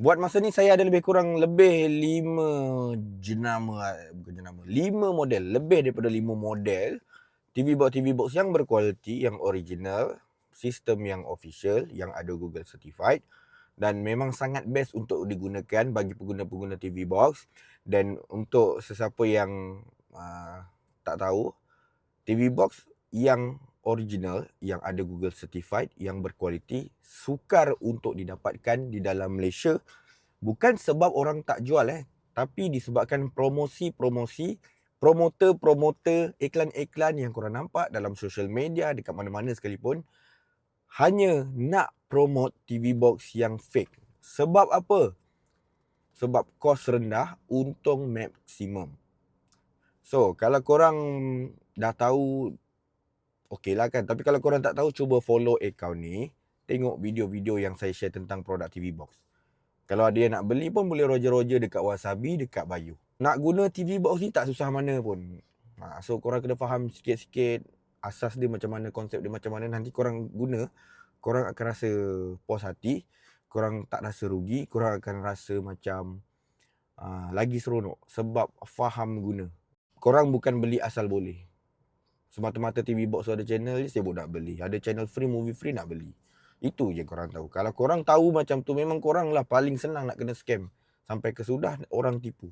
Buat masa ni saya ada lebih kurang 5 jenama, bukan jenama, 5 model, lebih daripada 5 model TV box yang berkualiti, yang original, sistem yang official, yang ada Google certified dan memang sangat best untuk digunakan bagi pengguna-pengguna TV box. Dan untuk sesiapa yang tak tahu, TV box yang original, yang ada Google certified, yang berkualiti, sukar untuk didapatkan di dalam Malaysia. Bukan sebab orang tak jual tapi disebabkan promosi-promosi, promoter-promoter, iklan-iklan yang korang nampak dalam social media, dekat mana-mana sekalipun, hanya nak promote TV box yang fake. Sebab apa? Sebab kos rendah, untung maksimum. So, kalau korang dah tahu, okey lah kan. Tapi kalau korang tak tahu, cuba follow account ni. Tengok video-video yang saya share tentang produk TV box. Kalau ada yang nak beli pun boleh roger-roger dekat Wasabi, dekat Bayu. Nak guna TV box ni tak susah mana pun. So korang kena faham sikit-sikit asas dia macam mana, konsep dia macam mana. Nanti korang guna, korang akan rasa puas hati, korang tak rasa rugi, korang akan rasa macam lagi seronok sebab faham guna. Korang bukan beli asal boleh. Semata-mata TV box tu ada channel je, sibuk nak beli. Ada channel free, movie free, nak beli. Itu je korang tahu. Kalau korang tahu macam tu, memang korang lah paling senang nak kena scam. Sampai kesudah orang tipu.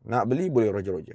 Nak beli boleh roger-roger.